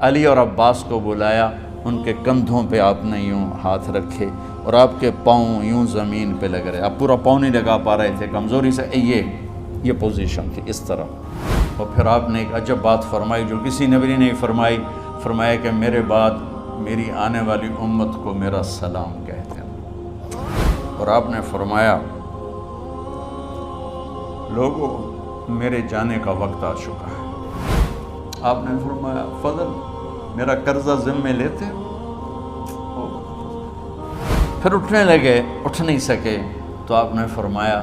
علی اور عباس کو بلایا، ان کے کندھوں پہ آپ نے یوں ہاتھ رکھے اور آپ کے پاؤں یوں زمین پہ لگ رہے، آپ پورا پاؤں نہیں لگا پا رہے تھے کمزوری سے، یہ پوزیشن تھی اس طرح۔ اور پھر آپ نے ایک عجب بات فرمائی جو کسی نبی نے نہیں فرمائی، فرمایا کہ میرے بعد میری آنے والی امت کو میرا سلام کہتے ہیں۔ اور آپ نے فرمایا لوگوں میرے جانے کا وقت آ چکا ہے۔ آپ نے فرمایا فضل میرا قرضہ ذمے لیتے ہو؟ پھر اٹھنے لگے، اٹھ نہیں سکے تو آپ نے فرمایا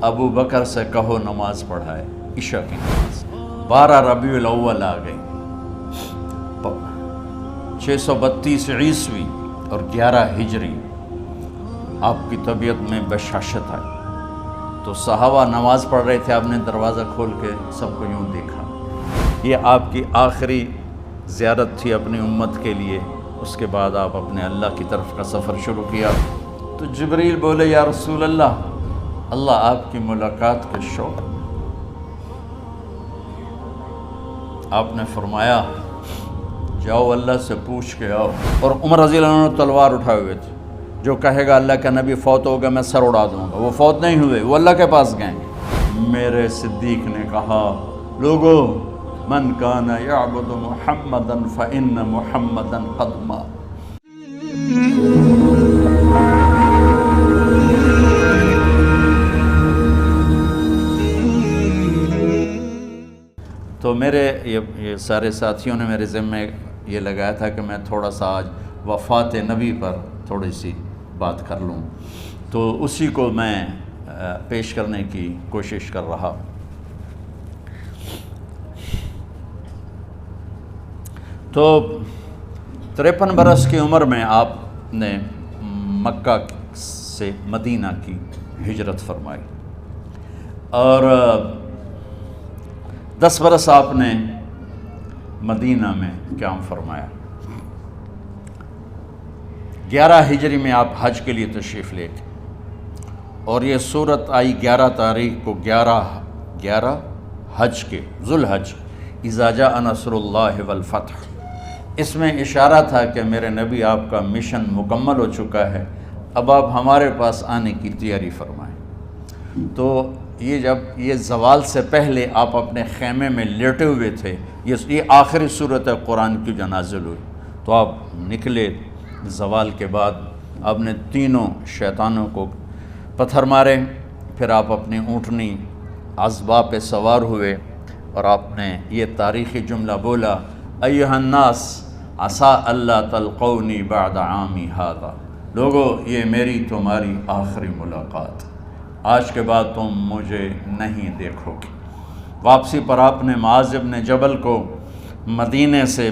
ابو بکر سے کہو نماز پڑھائے، عشاء کی نماز۔ 12 ربیع الاول آ گئی، 632 عیسوی اور 11 ہجری، آپ کی طبیعت میں بشاشت آئی تو صحابہ نماز پڑھ رہے تھے، آپ نے دروازہ کھول کے سب کو یوں دیکھا۔ یہ آپ کی آخری زیارت تھی اپنی امت کے لیے، اس کے بعد آپ اپنے اللہ کی طرف کا سفر شروع کیا۔ تو جبریل بولے یا رسول اللہ آپ کی ملاقات کے شوق۔ آپ نے فرمایا جاؤ اللہ سے پوچھ کے آؤ۔ اور عمر رضی اللہ عنہ تلوار اٹھائے ہوئے تھے، جو کہے گا اللہ کا نبی فوت ہو گیا میں سر اڑا دوں گا، وہ فوت نہیں ہوئے، وہ اللہ کے پاس گئے۔ میرے صدیق نے کہا لوگو من کان یعبد محمدا فإن محمدا قد مات۔ تو میرے یہ سارے ساتھیوں نے میرے ذمے یہ لگایا تھا کہ میں تھوڑا سا آج وفات نبی پر تھوڑی سی بات کر لوں، تو اسی کو میں پیش کرنے کی کوشش کر رہا۔ تو 53 برس کی عمر میں آپ نے مکہ سے مدینہ کی ہجرت فرمائی، اور 10 برس آپ نے مدینہ میں قیام فرمایا۔ 11 ہجری میں آپ حج کے لیے تشریف لے گئے، اور یہ صورت آئی 11 تاریخ کو، 11 حج کے، ذوالحج، اذا جاء نصر اللہ والفتح۔ اس میں اشارہ تھا کہ میرے نبی آپ کا مشن مکمل ہو چکا ہے، اب آپ ہمارے پاس آنے کی تیاری فرمائیں۔ تو جب یہ زوال سے پہلے آپ اپنے خیمے میں لیٹے ہوئے تھے، یہ آخری صورت قرآن کی جو نازل ہوئی، تو آپ نکلے زوال کے بعد، آپ نے تینوں شیطانوں کو پتھر مارے، پھر آپ اپنی اونٹنی عذبہ پہ سوار ہوئے، اور آپ نے یہ تاریخی جملہ بولا ایھا الناس عسیٰ اللہ تلقونی بعد عامی ھذا، لوگو یہ میری تمہاری آخری ملاقات، آج کے بعد تم مجھے نہیں دیکھو گے۔ واپسی پر آپ نے معاذ بن جبل کو مدینے سے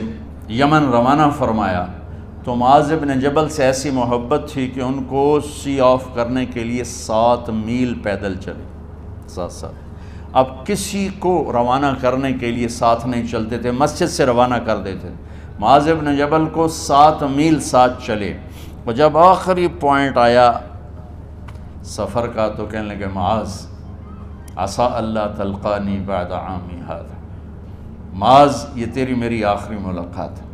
یمن روانہ فرمایا، تو معاذ بن جبل سے ایسی محبت تھی کہ ان کو سی آف کرنے کے لیے 7 میل پیدل چلے، 7۔ اب کسی کو روانہ کرنے کے لیے ساتھ نہیں چلتے تھے، مسجد سے روانہ کر دیتے۔ معاذ بن جبل کو 7 میل ساتھ چلے، اور جب آخری پوائنٹ آیا سفر کا تو کہنے لگے معاذ عسیٰ اللہ تلقانی بعد عامی ھذا، معاذ یہ تیری میری آخری ملاقات ہے،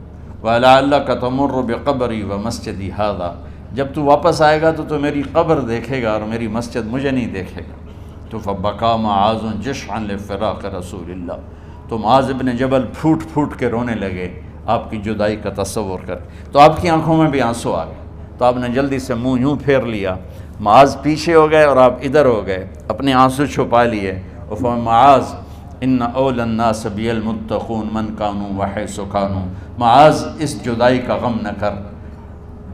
وَلَعَلَّكَ تَمُرُّ بِقَبْرِي وَمَسْجِدِي ھذا، جب تو واپس آئے گا تو میری قبر دیکھے گا اور میری مسجد مجھے نہیں دیکھے گا۔ تو فَبَكَىٰ مُعَاذٌ جِشْعًا لِفِرَاقِ رسول اللہ، تو معاذ بن جبل پھوٹ پھوٹ کے رونے لگے آپ کی جدائی کا تصور کر، تو آپ کی آنکھوں میں بھی آنسو آ گئے، تو آپ نے جلدی سے منہ یوں پھیر لیا، معاذ پیچھے ہو گئے اور آپ ادھر ہو گئے، اپنے آنسو چھپا لیے، اور فرمایا معاذ ان اولی الناس بی المتقون من کانوا وحیث کانوا، معاذ اس جدائی کا غم نہ کر،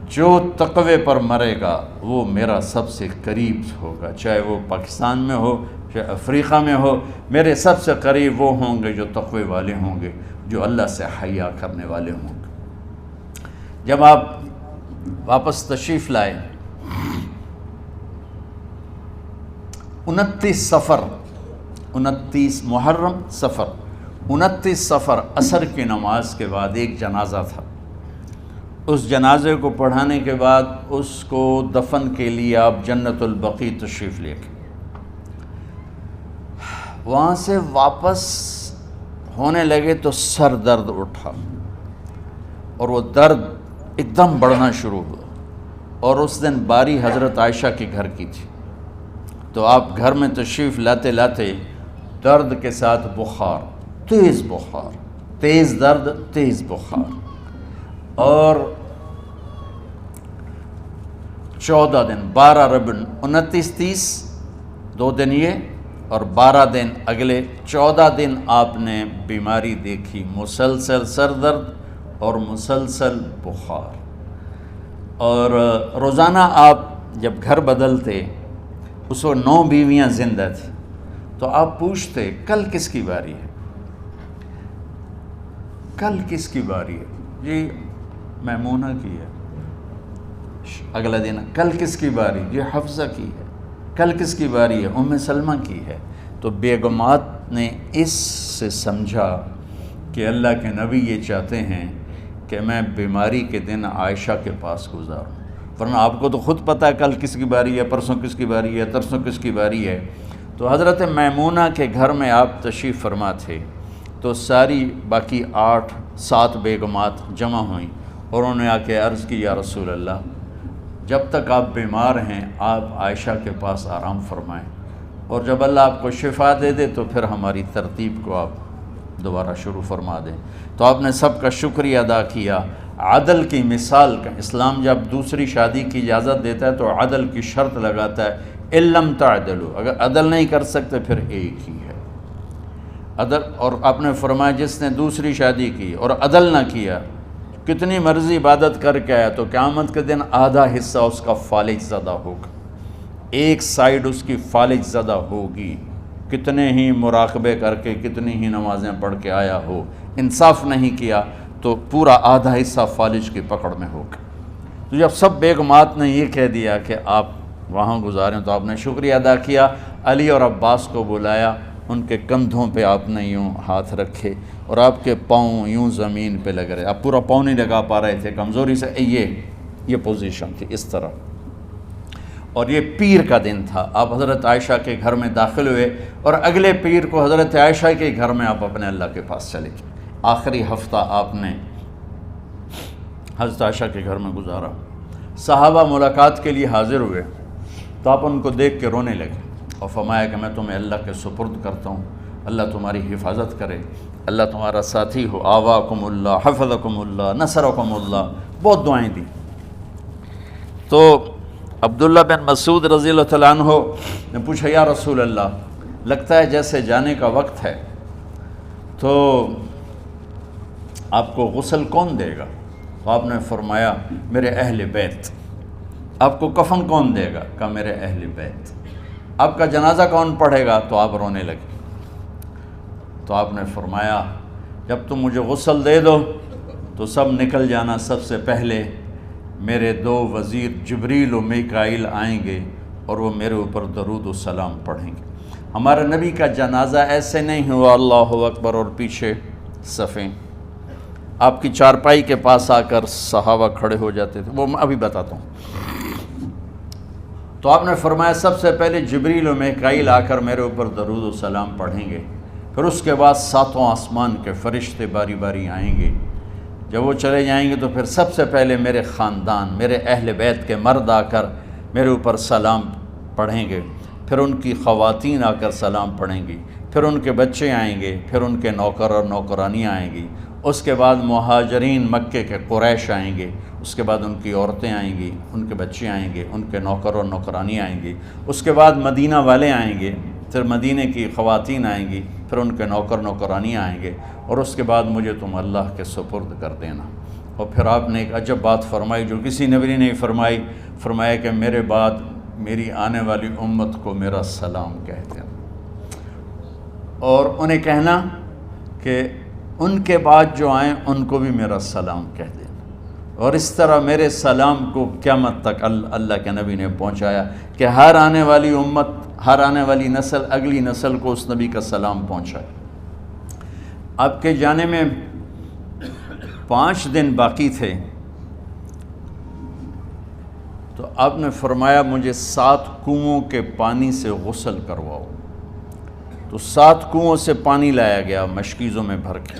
جو تقوی پر مرے گا وہ میرا سب سے قریب ہوگا، چاہے وہ پاکستان میں ہو چاہے افریقہ میں ہو، میرے سب سے قریب وہ ہوں گے جو تقوی والے ہوں گے، جو اللہ سے حیا کرنے والے ہوں گے۔ جب آپ واپس تشریف لائے، 29 محرم صفر، 29 صفر عصر کی نماز کے بعد ایک جنازہ تھا، اس جنازے کو پڑھانے کے بعد اس کو دفن کے لیے آپ جنت البقیع تشریف لے گئے۔ وہاں سے واپس ہونے لگے تو سر درد اٹھا، اور وہ درد ایک دم بڑھنا شروع ہوا، اور اس دن باری حضرت عائشہ کے گھر کی تھی، تو آپ گھر میں تشریف لاتے لاتے درد کے ساتھ بخار، تیز درد، تیز بخار، اور 14 دن 12 ربیع 29 30 2 دن یہ اور 12 دن اگلے 14 دن آپ نے بیماری دیکھی، مسلسل سر درد اور مسلسل بخار۔ اور روزانہ آپ جب گھر بدلتے، اس وقت 9 بیویاں زندہ تھیں، تو آپ پوچھتے کل کس کی باری ہے، کل کس کی باری ہے؟ جی میمونہ کی ہے۔ اگلا دن کل کس کی باری؟ جی حفصہ کی ہے۔ کل کس کی باری ہے؟ ام سلمہ کی ہے۔ تو بیگمات نے اس سے سمجھا کہ اللہ کے نبی یہ چاہتے ہیں کہ میں بیماری کے دن عائشہ کے پاس گزاروں، ورنہ آپ کو تو خود پتہ ہے کل کس کی باری ہے، پرسوں کس کی باری ہے، ترسوں کس کی باری ہے۔ تو حضرت میمونہ کے گھر میں آپ تشریف فرما تھے، تو ساری باقی 7 بیگمات جمع ہوئیں، اور انہوں نے آ کے عرض کی یا رسول اللہ، جب تک آپ بیمار ہیں آپ عائشہ کے پاس آرام فرمائیں، اور جب اللہ آپ کو شفا دے دے تو پھر ہماری ترتیب کو آپ دوبارہ شروع فرما دیں۔ تو آپ نے سب کا شکریہ ادا کیا۔ عدل کی مثال کا اسلام جب دوسری شادی کی اجازت دیتا ہے تو عدل کی شرط لگاتا ہے، اِلَّمْ تَعْدِلُوا، اگر عدل نہیں کر سکتے پھر ایک ہی ہے عدل۔ اور آپ نے فرمایا جس نے دوسری شادی کی اور عدل نہ کیا، کتنی مرضی عبادت کر کے آیا، تو قیامت کے دن آدھا حصہ اس کا فالج زدہ ہوگا، ایک سائیڈ اس کی فالج زدہ ہوگی، کتنے ہی مراقبے کر کے کتنی ہی نمازیں پڑھ کے آیا ہو، انصاف نہیں کیا تو پورا آدھا حصہ فالج کی پکڑ میں ہوگا۔ تو جب سب بیگمات نے یہ کہہ دیا کہ آپ وہاں گزاریں، تو آپ نے شکریہ ادا کیا، علی اور عباس کو بلایا، ان کے کندھوں پہ آپ نے یوں ہاتھ رکھے اور آپ کے پاؤں یوں زمین پہ لگ رہے، آپ پورا پاؤں نہیں لگا پا رہے تھے کمزوری سے، یہ پوزیشن تھی اس طرح۔ اور یہ پیر کا دن تھا، آپ حضرت عائشہ کے گھر میں داخل ہوئے، اور اگلے پیر کو حضرت عائشہ کے گھر میں آپ اپنے اللہ کے پاس چلے گئے۔ آخری ہفتہ آپ نے حضرت عائشہ کے گھر میں گزارا۔ صحابہ ملاقات کے لیے حاضر ہوئے تو آپ ان کو دیکھ کے رونے لگے اور فرمایا کہ میں تمہیں اللہ کے سپرد کرتا ہوں، اللہ تمہاری حفاظت کرے، اللہ تمہارا ساتھی ہو، آواکم اللہ، حفظکم اللہ، نصرکم اللہ، بہت دعائیں دی۔ تو عبداللہ بن مسعود رضی اللہ تعالیٰ عنہ نے پوچھا یا رسول اللہ، لگتا ہے جیسے جانے کا وقت ہے، تو آپ کو غسل کون دے گا؟ تو آپ نے فرمایا میرے اہل بیت۔ آپ کو کفن کون دے گا؟ کہا میرے اہل بیت۔ آپ کا جنازہ کون پڑھے گا؟ تو آپ رونے لگے۔ تو آپ نے فرمایا جب تم مجھے غسل دے دو تو سب نکل جانا، سب سے پہلے میرے 2 وزیر جبریل و میکائیل آئیں گے اور وہ میرے اوپر درود و سلام پڑھیں گے۔ ہمارے نبی کا جنازہ ایسے نہیں ہوا اللہ اکبر اور پیچھے صفیں، آپ کی چارپائی کے پاس آ کر صحابہ کھڑے ہو جاتے تھے، وہ میں ابھی بتاتا ہوں۔ تو آپ نے فرمایا سب سے پہلے جبریل و میکائیل آ کر میرے اوپر درود و سلام پڑھیں گے، پھر اس کے بعد 7 آسمان کے فرشتے باری باری آئیں گے۔ جب وہ چلے جائیں گے تو پھر سب سے پہلے میرے خاندان، میرے اہل بیت کے مرد آ کر میرے اوپر سلام پڑھیں گے، پھر ان کی خواتین آ کر سلام پڑھیں گی، پھر ان کے بچے آئیں گے، پھر ان کے نوکر اور نوکرانی آئیں گی، اس کے بعد مہاجرین مکے کے قریش آئیں گے، اس کے بعد ان کی عورتیں آئیں گی، ان کے بچے آئیں گے، ان کے نوکر اور نوکرانی آئیں گی، اس کے بعد مدینہ والے آئیں گے، پھر مدینے کی خواتین آئیں گی، پھر ان کے نوکر نوکرانی آئیں گے، اور اس کے بعد مجھے تم اللہ کے سپرد کر دینا۔ اور پھر آپ نے ایک عجب بات فرمائی جو کسی نبی نے نہیں فرمائی، فرمایا کہ میرے بعد میری آنے والی امت کو میرا سلام کہہ دینا، اور انہیں کہنا کہ ان کے بعد جو آئیں ان کو بھی میرا سلام کہہ دینا۔ اور اس طرح میرے سلام کو قیامت تک اللہ کے نبی نے پہنچایا کہ ہر آنے والی امت، ہر آنے والی نسل، اگلی نسل کو اس نبی کا سلام پہنچائے۔ آپ کے جانے میں 5 دن باقی تھے، تو آپ نے فرمایا مجھے 7 کنوؤں کے پانی سے غسل کرواؤ۔ تو 7 کنوؤں سے پانی لایا گیا مشکیزوں میں بھر کے،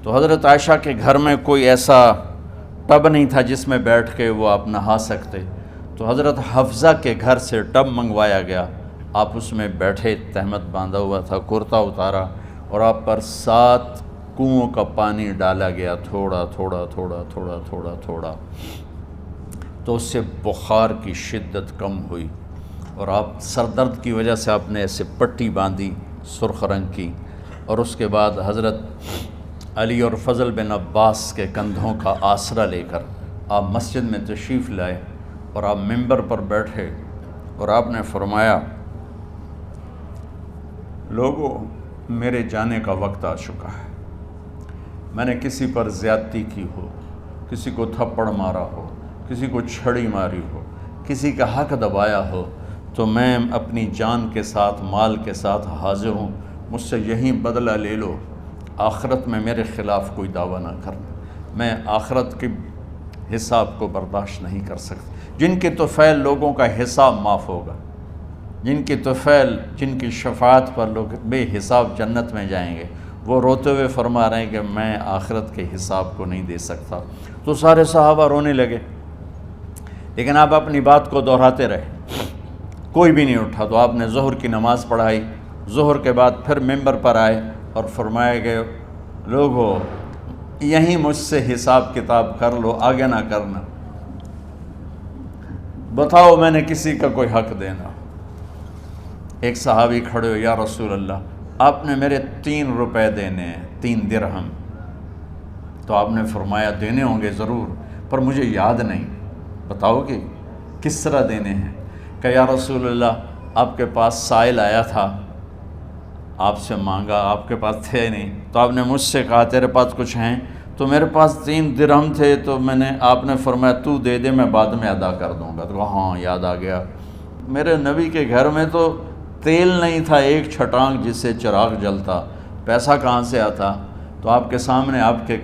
تو حضرت عائشہ کے گھر میں کوئی ایسا ٹب نہیں تھا جس میں بیٹھ کے وہ آپ نہا سکتے، تو حضرت حفصہ کے گھر سے ٹب منگوایا گیا، آپ اس میں بیٹھے، تہمت باندھا ہوا تھا، کرتا اتارا، اور آپ پر 7 کنوؤں کا پانی ڈالا گیا، تھوڑا تھوڑا تھوڑا تھوڑا تھوڑا تھوڑا، تو اس سے بخار کی شدت کم ہوئی، اور آپ سر درد کی وجہ سے آپ نے ایسے پٹی باندھی سرخ رنگ کی، اور اس کے بعد حضرت علی اور فضل بن عباس کے کندھوں کا آسرا لے کر آپ مسجد میں تشریف لائے، اور آپ ممبر پر بیٹھے، اور آپ نے فرمایا، لوگوں، میرے جانے کا وقت آ چکا ہے، میں نے کسی پر زیادتی کی ہو، کسی کو تھپڑ مارا ہو، کسی کو چھڑی ماری ہو، کسی کا حق دبایا ہو، تو میں اپنی جان کے ساتھ، مال کے ساتھ حاضر ہوں، مجھ سے یہیں بدلہ لے لو، آخرت میں میرے خلاف کوئی دعویٰ نہ کرنا، میں آخرت کے حساب کو برداشت نہیں کر سکتا۔ جن کے طفیل لوگوں کا حساب معاف ہوگا، جن کی طفیل، جن کی شفاعت پر لوگ بے حساب جنت میں جائیں گے، وہ روتے ہوئے فرما رہے ہیں کہ میں آخرت کے حساب کو نہیں دے سکتا۔ تو سارے صحابہ رونے لگے، لیکن آپ اپنی بات کو دہراتے رہے، کوئی بھی نہیں اٹھا۔ تو آپ نے ظہر کی نماز پڑھائی، ظہر کے بعد پھر ممبر پر آئے اور فرمایا کہ لوگو، یہیں مجھ سے حساب کتاب کر لو، آگے نہ کرنا، بتاؤ میں نے کسی کا کوئی حق دینا۔ ایک صحابی کھڑے ہو، یا رسول اللہ، آپ نے میرے 3 روپے دینے ہیں، 3 درہم۔ تو آپ نے فرمایا دینے ہوں گے ضرور، پر مجھے یاد نہیں، بتاؤ کہ کس طرح دینے ہیں؟ کہ یا رسول اللہ، آپ کے پاس سائل آیا تھا، آپ سے مانگا، آپ کے پاس تھے نہیں، تو آپ نے مجھ سے کہا تیرے پاس کچھ ہیں؟ تو میرے پاس 3 درہم تھے، تو آپ نے فرمایا تو دے دے، میں بعد میں ادا کر دوں گا۔ تو کہا ہاں یاد آ گیا، میرے نبی کے گھر میں تو تیل نہیں تھا، ایک چھٹانگ جس سے چراغ جلتا، پیسہ کہاں سے آتا؟ تو آپ کے سامنے آپ کے